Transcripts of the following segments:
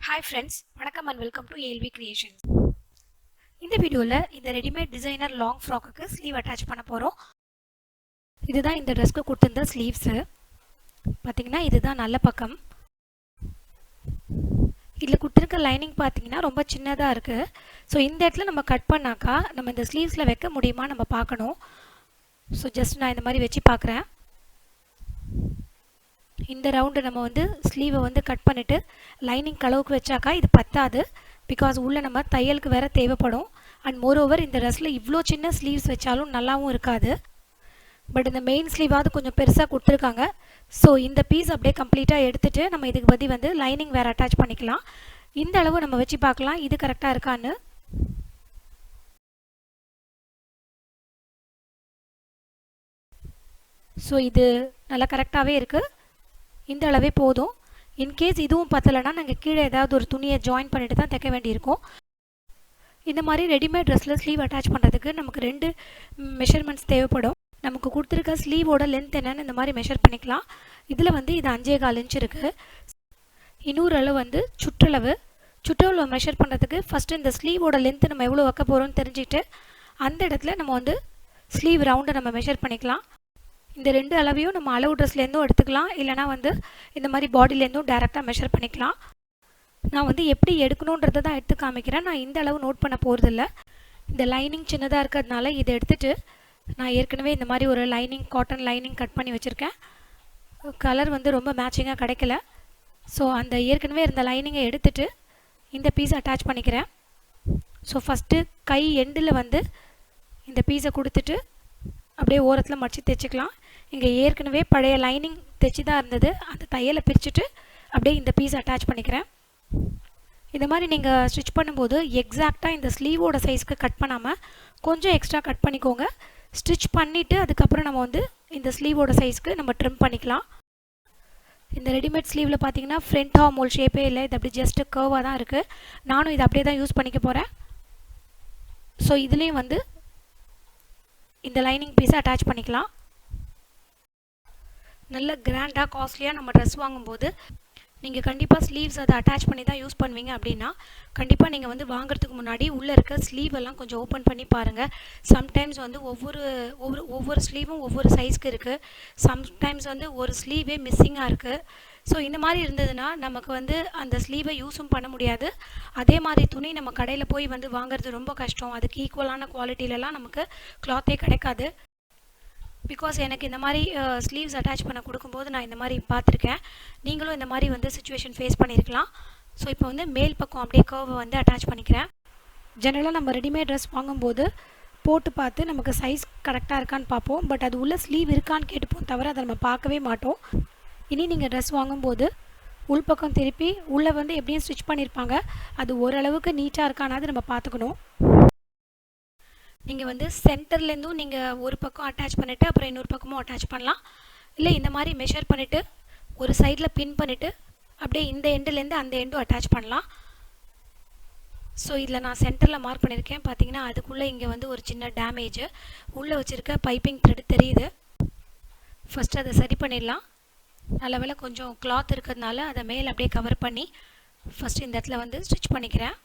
Hi friends, வணக்கம் and welcome to ALV Creations. இந்த வீடியோல இந்த ரெடிமேட் டிசைனர் லாங் ஃப்ராக்குக்கு ஸ்லீவ் அட்டாச் பண்ண போறோம். இதுதான் இந்த ட்ரெஸ்க்கு கொடுத்திருந்த ஸ்லீவ்ஸ். பாத்தீங்கன்னா இதுதான் நல்ல பக்கம். இதுல கொடுத்திருக்க லைனிங் பாத்தீங்கன்னா ரொம்ப சின்னதா இருக்கு. சோ இந்த இடத்துல நம்ம கட் பண்ணாக்கா நம்ம இந்த ஸ்லீவ்ஸ்ல வைக்க முடியுமா நம்ம பார்க்கணும். சோ ஜஸ்ட் நான் இந்த மாதிரி வெச்சி பார்க்கறேன். இந்த ரவுண்ட் நம்ம வந்து ஸ்லீவை வந்து கட் பண்ணிட்டு லைனிங் அளவுக்கு வெச்சாக்கா இது பத்தாது. பிகாஸ் உள்ள நம்ம தையலுக்கு வேற தேவைப்படும். அண்ட் மோர் ஓவர் இந்த ட்ரெஸ்ல இவ்ளோ சின்ன ஸ்லீவ்ஸ் வெச்சாலும் நல்லாவும் இருக்காது. பட் இந்த மெயின் ஸ்லீவாவது கொஞ்சம் பெருசா கொடுத்திருக்காங்க. சோ இந்த பீஸ் அப்படியே கம்ப்ளீட்டா எடுத்துட்டு நம்ம இதுக்கு பதில் வந்து லைனிங் வேற அட்டாச் பண்ணிக்கலாம். இந்த அளவு நம்ம வெச்சி பார்க்கலாம் இது கரெக்ட்டா இருக்கான்னு. சோ இது நல்லா கரெக்ட்டாவே இருக்கு. இந்த அளவே போதும். இன் கேஸ் இதுவும் பத்தலனா நாங்க கீழ ஏதாவது ஒரு துணியை ஜாயின் பண்ணிட்டு தான் தைக்க வேண்டியிருக்கும். இந்த மாதிரி ரெடிமேட் ட்ரெஸ்ல ஸ்லீவ் அட்டாச் பண்றதுக்கு நமக்கு ரெண்டு மெஷர்மென்ட்ஸ் தேவைப்படும். நமக்கு கொடுத்திருக்க ஸ்லீவோட லெந்த் என்னன்னு இந்த மாதிரி மெஷர் பண்ணிக்கலாம். இதுல வந்து இது 5.25 இன்ச் இருக்கு. இன்னொரு அளவு வந்து சுற்றளவு மெஷர் பண்றதுக்கு ஃபர்ஸ்ட் இந்த ஸ்லீவோட லெந்த் நம்ம எவ்வளவு வைக்க போறோம்னு தெரிஞ்சிட்டு அந்த இடத்துல நம்ம வந்து ஸ்லீவ் ரவுண்ட நம்ம மெஷர் பண்ணிக்கலாம். இந்த ரெண்டு அளவையும் நம்ம அளவு ட்ரெஸ்ல இருந்தும் எடுத்துக்கலாம். இல்லனா வந்து இந்த மாதிரி பாடியில இருந்தும் டைரக்ட்டா மெஷர் பண்ணிக்கலாம். நான் வந்து எப்படி எடுக்கணும்ன்றத தான் எடுத்து காமிக்கிறேன். நான் இந்த அளவு நோட் பண்ண போறது இல்ல. இந்த லைனிங் சின்னதா இருக்கிறதுனால இத எடுத்துட்டு நான் ஏற்கனவே இந்த மாதிரி ஒரு லைனிங் காட்டன் லைனிங் கட் பண்ணி வச்சிருக்கேன். கலர் வந்து ரொம்ப மேட்சிங்கா கிடைக்கல. சோ அந்த ஏற்கனவே இருந்த லைனிங்கை எடுத்துட்டு இந்த பீஸ் அட்டாச் பண்ணிக்கிறேன். சோ ஃபர்ஸ்ட் கை எண்டில் வந்து இந்த பீஸை கொடுத்துட்டு அப்படியே ஓரத்துல மடிச்சு தைச்சுக்கலாம். இங்க ஏற்கனவே பழைய லைனிங் தைச்சி தான் இருந்தது. அந்த தையலை பிரிச்சுட்டு அப்படியே இந்த பீஸ் அட்டாச் பண்ணிக்கிறேன். இந்த மாதிரி நீங்க ஸ்டிட்ச் பண்ணும்போது எக்ஸாக்ட்டா இந்த ஸ்லீவோட சைஸ்க்கு கட் பண்ணாம கொஞ்சம் எக்ஸ்ட்ரா கட் பண்ணிக்கோங்க. ஸ்டிட்ச் பண்ணிட்டு அதுக்கு அப்புறம் நம்ம வந்து இந்த ஸ்லீவோட சைஸ்க்கு நம்ம ட்ரிம் பண்ணிக்கலாம். இந்த ரெடிமேட் ஸ்லீவ்ல பாத்தீங்கன்னா ஃப்ரண்ட் ஆர்ம் ஹோல் ஷேப்பே இல்ல. இது அப்படியே ஜஸ்ட் கர்வா தான் இருக்கு. நானும் இத அப்படியே தான் யூஸ் பண்ணிக்க போறேன். சோ இதுலயும் வந்து இந்த லைனிங் பீஸ் அட்டாச் பண்ணிக்கலாம். நல்ல கிராண்டா காஸ்ட்லியா நம்ம Dress வாங்கும்போது நீங்க கண்டிப்பா ஸ்லீவ்ஸ் அத அட்டாச் பண்ணி தான் யூஸ் பண்ணுவீங்க அப்படினா கண்டிப்பா நீங்க வந்து வாங்குறதுக்கு முன்னாடி உள்ள இருக்க ஸ்லீவ் எல்லாம் கொஞ்சம் ஓபன் பண்ணி பாருங்க. சம்டைம்ஸ் வந்து ஒவ்வொரு ஸ்லீவும் ஒவ்வொரு சைஸ்க்கு இருக்கு. சம்டைம்ஸ் வந்து ஒரு ஸ்லீவே மிஸ்ஸிங்கா இருக்கு. சோ இந்த மாதிரி இருந்ததுனா நமக்கு வந்து அந்த ஸ்லீவை யூஸும் பண்ண முடியாது. அதே மாதிரி துணி நம்ம கடையில போய் வந்து வாங்குறது ரொம்ப கஷ்டம். அதுக்கு ஈக்குவலான குவாலிட்டில எல்லாம் நமக்கு கிளாத்தே கிடைக்காது. பிகாஸ் எனக்கு இந்த மாதிரி ஸ்லீவ்ஸ் அட்டாச் பண்ண கொடுக்கும்போது நான் இந்த மாதிரி பார்த்துருக்கேன். நீங்களும் இந்த மாதிரி வந்து சிச்சுவேஷன் ஃபேஸ் பண்ணியிருக்கலாம். ஸோ இப்போ வந்து மேல் பக்கம் அப்படியே கர்வை வந்து அட்டாச் பண்ணிக்கிறேன். ஜெனரலாக நம்ம ரெடிமேட் ட்ரெஸ் வாங்கும்போது போட்டு பார்த்து நமக்கு சைஸ் கரெக்டாக இருக்கான்னு பார்ப்போம். பட் அது உள்ள ஸ்லீவ் இருக்கான்னு கேட்டுப்போம் தவிர அதை நம்ம பார்க்கவே மாட்டோம். இனி நீங்கள் ட்ரெஸ் வாங்கும்போது உள்பக்கம் திருப்பி உள்ளே வந்து எப்படியும் ஸ்டிச் பண்ணியிருப்பாங்க. அது ஓரளவுக்கு நீட்டாக இருக்கானாவது நம்ம பார்த்துக்கணும். நீங்க வந்து சென்டர்ல இருந்தும் நீங்க ஒரு பக்கம் அட்டாச் பண்ணிட்டு அப்புறம் இன்னொரு பக்கமும் அட்டாச் பண்ணலாம். இல்ல இந்த மாதிரி மெஷர் பண்ணிட்டு ஒரு சைடுல பின் பண்ணிட்டு அப்படியே இந்த எண்ட்ல இருந்து அந்த எண்டும் அட்டாச் பண்ணலாம். சோ இதுல நான் சென்டர்ல மார்க் பண்ணிருக்கேன். பாத்தீங்கன்னா அதுக்குள்ள இங்க வந்து ஒரு சின்ன டேமேஜ் உள்ள வச்சிருக்க பைப்பிங் த்ரெட் தெரியுது. ஃபர்ஸ்ட் அதை சரி பண்ணிடலாம். நல்லவேளை கொஞ்சம் கிளாத் இருக்கிறதுனால அதை மேல அப்படியே கவர் பண்ணி ஃபர்ஸ்ட் இந்த இடத்துல வந்து ஸ்டிச் பண்ணிக்கிறேன்.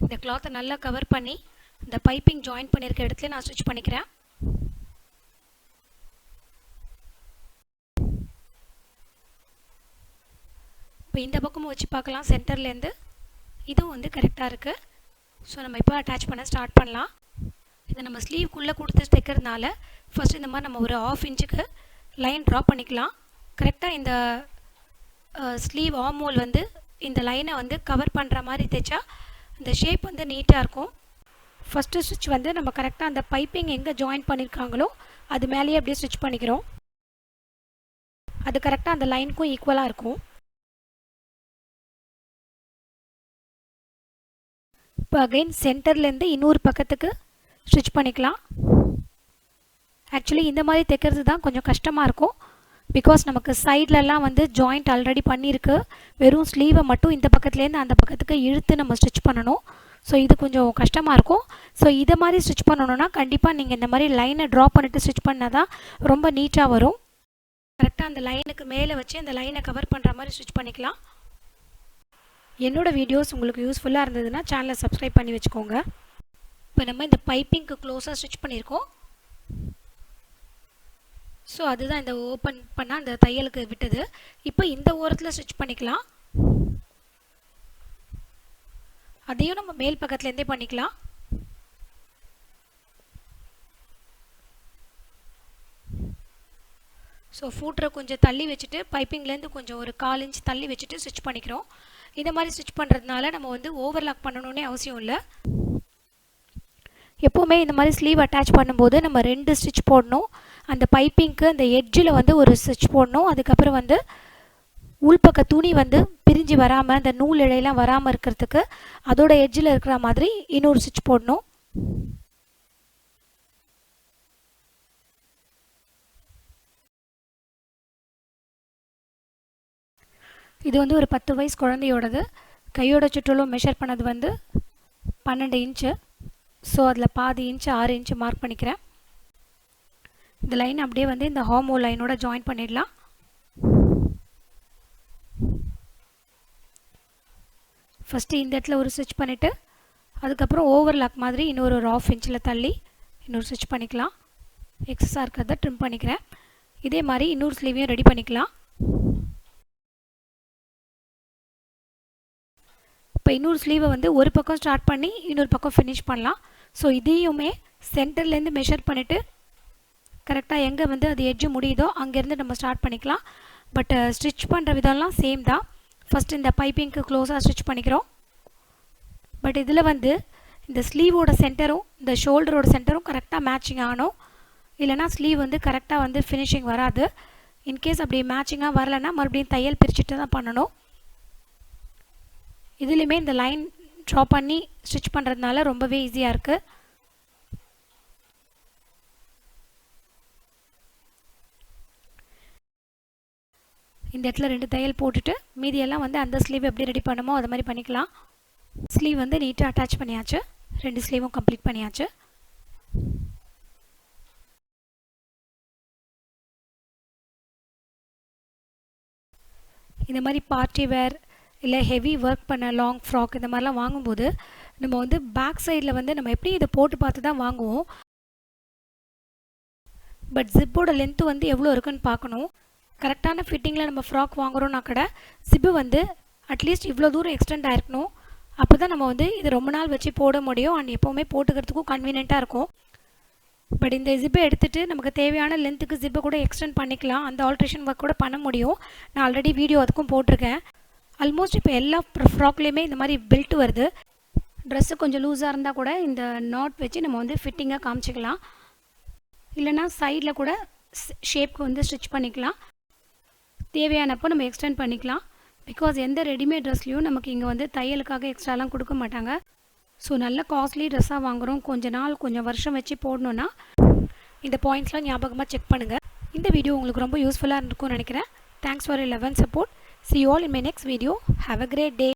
இந்த கிளாத்தை நல்லா கவர் பண்ணி இந்த பைப்பிங் ஜாயின் பண்ணிருக்க இடத்துல நான் ஸ்டிச் பண்ணிக்கிறேன். இப்போ இந்த பக்கமும் வச்சு பார்க்கலாம் சென்டர்ல இருந்து. இதுவும் வந்து கரெக்டா இருக்கு. ஸோ நம்ம இப்போ அட்டாச் பண்ண ஸ்டார்ட் பண்ணலாம். இதை நம்ம ஸ்லீவ்க்குள்ளே கொடுத்து தைக்கிறதுனால ஃபர்ஸ்ட் இந்த மாதிரி நம்ம ஒரு 1/2 இன்ச்சுக்கு லைன் ட்ரா பண்ணிக்கலாம். கரெக்டாக இந்த ஸ்லீவ் ஆர்ம் ஹோல் வந்து இந்த லைனை வந்து கவர் பண்ணுற மாதிரி தைச்சா இந்த ஷேப் வந்து நீட்டாக இருக்கும். ஃபர்ஸ்ட் ஸ்டிச் வந்து நம்ம கரெக்ட்டா அந்த பைப்பிங் எங்க ஜாயின் பண்ணிருக்காங்களோ அது மேலேயே அப்படியே ஸ்டிச் பண்ணிக்கிறோம். அது கரெக்ட்டா அந்த லைனுக்கும் ஈக்குவலா இருக்கும். இப்போ அகைன் சென்டர்ல இருந்து இன்னொரு பக்கத்துக்கு ஸ்டிச் பண்ணிக்கலாம். ஆக்சுவலி இந்த மாதிரி தைக்கிறது தான் கொஞ்சம் கஷ்டமா இருக்கும். பிகாஸ் நமக்கு சைடுல எல்லாம் வந்து ஜாயிண்ட் ஆல்ரெடி பண்ணிருக்கு. வெறும் ஸ்லீவை மட்டும் இந்த பக்கத்துல இருந்து அந்த பக்கத்துக்கு இழுத்து நம்ம ஸ்டிச் பண்ணணும். ஸோ இது கொஞ்சம் கஷ்டமாக இருக்கும். ஸோ இதை மாதிரி ஸ்டிச் பண்ணணுன்னா கண்டிப்பாக நீங்கள் இந்த மாதிரி லைனை ட்ரா பண்ணிட்டு ஸ்டிச் பண்ணால் தான் ரொம்ப நீட்டாக வரும். கரெக்டாக அந்த லைனுக்கு மேலே வச்சு அந்த லைனை கவர் பண்ணுற மாதிரி ஸ்டிச் பண்ணிக்கலாம். என்னோடய வீடியோஸ் உங்களுக்கு யூஸ்ஃபுல்லாக இருந்ததுன்னா சேனலை சப்ஸ்கிரைப் பண்ணி வச்சுக்கோங்க. இப்போ நம்ம இந்த பைப்பிங்க்கு க்ளோஸாக ஸ்டிச் பண்ணியிருக்கோம். ஸோ அதுதான் இந்த ஓப்பன் பண்ணால் அந்த தையலுக்கு விட்டது. இப்போ இந்த ஓரத்தில் ஸ்டிச் பண்ணிக்கலாம். அதையும் நம்ம மேல் பக்கத்துலேருந்தே பண்ணிக்கலாம். ஸோ ஃபூட்டரை கொஞ்சம் தள்ளி வச்சுட்டு பைப்பிங்லேருந்து கொஞ்சம் ஒரு 1/4 இன்ச் தள்ளி வச்சுட்டு ஸ்டிச் பண்ணிக்கிறோம். இந்த மாதிரி ஸ்டிச் பண்ணுறதுனால நம்ம வந்து ஓவர்லாக் பண்ணணுன்னே அவசியம் இல்லை. எப்போவுமே இந்த மாதிரி ஸ்லீவ் அட்டாச் பண்ணும்போது நம்ம 2 ஸ்டிச் போடணும். அந்த பைப்பிங்க்கு அந்த எட்ஜில் வந்து ஒரு ஸ்டிச் போடணும். அதுக்கப்புறம் வந்து உள்பக்க துணி வந்து பிரிஞ்சு வராமல் அந்த நூல் இழையெல்லாம் வராமல் இருக்கிறதுக்கு அதோட எட்ஜில் இருக்கிற மாதிரி இன்னொரு ஸ்டிச் போடணும். இது வந்து ஒரு 10 வயசு குழந்தையோடது. கையோட சுற்றலும் மெஷர் பண்ணது வந்து 12 இன்ச்சு. ஸோ அதில் பாதி இன்ச்சு 6 இன்ச்சு மார்க் பண்ணிக்கிறேன். இந்த லைன் அப்படியே வந்து இந்த ஹார்மோ லைனோட ஜாயின் பண்ணிடலாம். ஃபஸ்ட்டு இந்த இடத்துல ஒரு ஸ்டிச் பண்ணிவிட்டு அதுக்கப்புறம் ஓவர்லாக் மாதிரி இன்னொரு 1/2 இன்ச்சில் தள்ளி இன்னொரு ஸ்டிச் பண்ணிக்கலாம். எக்ஸஸாக இருக்கிறத ட்ரிம் பண்ணிக்கிறேன். இதே மாதிரி இன்னொரு ஸ்லீவையும் ரெடி பண்ணிக்கலாம். இப்போ இன்னொரு ஸ்லீவை வந்து ஒரு பக்கம் ஸ்டார்ட் பண்ணி இன்னொரு பக்கம் ஃபினிஷ் பண்ணலாம். ஸோ இதையுமே சென்டர்லேருந்து மெஷர் பண்ணிவிட்டு கரெக்டாக எங்கே வந்து அது எட்ஜு முடியுதோ அங்கேருந்து நம்ம ஸ்டார்ட் பண்ணிக்கலாம். பட் ஸ்டிச் பண்ணுற விதம்லாம் சேம் தான். ஃபஸ்ட் இந்த பைப்பிங்க்கு க்ளோஸாக ஸ்டிச் பண்ணிக்கிறோம். பட் இதில் வந்து இந்த ஸ்லீவோட சென்டரும் இந்த ஷோல்டரோட சென்டரும் கரெக்டாக மேட்சிங் ஆகணும். இல்லைனா ஸ்லீவ் வந்து கரெக்டாக வந்து ஃபினிஷிங் வராது. இன்கேஸ் அப்படி மேட்சிங்காக வரலைன்னா மறுபடியும் தையல் பிரிச்சுட்டு தான் பண்ணணும். இதுலேயுமே இந்த லைன் ட்ரா பண்ணி ஸ்டிச் பண்ணுறதுனால ரொம்பவே ஈஸியாக இருக்குது. இந்த இடத்துல 2 தையல் போட்டுட்டு மீதியெல்லாம் வந்து அந்த ஸ்லீவ் எப்படி ரெடி பண்ணுமோ அது மாதிரி பண்ணிக்கலாம். ஸ்லீவ் வந்து நீட்டாக அட்டாச் பண்ணியாச்சு. 2 ஸ்லீவும் கம்ப்ளீட் பண்ணியாச்சு. இந்த மாதிரி பார்ட்டி வேர் இல்லை ஹெவி ஒர்க் பண்ண லாங் ஃப்ராக் இந்த மாதிரிலாம் வாங்கும்போது நம்ம வந்து பேக் சைடில் வந்து நம்ம எப்படி இதை போட்டு பார்த்து தான் வாங்குவோம். பட் ஜிப்போட லென்த்து வந்து எவ்வளோ இருக்குன்னு பார்க்கணும். கரெக்டான ஃபிட்டிங்கில் நம்ம ஃப்ராக் வாங்குகிறோன்னா கூட ஜிப்பு வந்து அட்லீஸ்ட் இவ்வளோ தூரம் எக்ஸ்டெண்ட் ஆகிருக்கணும். அப்போ தான் நம்ம வந்து இது ரொம்ப நாள் வச்சு போட முடியும். அண்ட் எப்போவுமே போட்டுக்கிறதுக்கும் கன்வீனியண்ட்டாக இருக்கும். பட் இந்த ஜிப்பை எடுத்துகிட்டு நமக்கு தேவையான லென்த்துக்கு ஜிப்பை கூட எக்ஸ்டெண்ட் பண்ணிக்கலாம். அந்த ஆல்ட்ரேஷன் ஒர்க் கூட பண்ண முடியும். நான் ஆல்ரெடி வீடியோ அதுக்கும் போட்டிருக்கேன். ஆல்மோஸ்ட் இப்போ எல்லா ஃப்ராக்லேயுமே இந்த மாதிரி பெல்ட் வருது. ட்ரெஸ்ஸு கொஞ்சம் லூஸாக இருந்தால் கூட இந்த நாட் வச்சு நம்ம வந்து ஃபிட்டிங்காக காமிச்சிக்கலாம். இல்லைனா சைடில் கூட ஷேப்க்கு வந்து ஸ்டிச் பண்ணிக்கலாம். தேவையானப்போ நம்ம எக்ஸ்டெண்ட் பண்ணிக்கலாம். பிகாஸ் எந்த ரெடிமேட் ட்ரெஸ்லையும் நமக்கு இங்கே வந்து தையலுக்காக எக்ஸ்ட்ராலாம் கொடுக்க மாட்டாங்க. ஸோ நல்ல காஸ்ட்லி ட்ரெஸ்ஸாக வாங்குகிறோம். கொஞ்சம் வருஷம் வச்சு போடணுன்னா இந்த பாயிண்ட்ஸ்லாம் ஞாபகமாக செக் பண்ணுங்கள். இந்த வீடியோ உங்களுக்கு ரொம்ப யூஸ்ஃபுல்லாக இருக்கும்னு நினைக்கிறேன். Thanks for your love and support. See you all in my next video. Have a great day.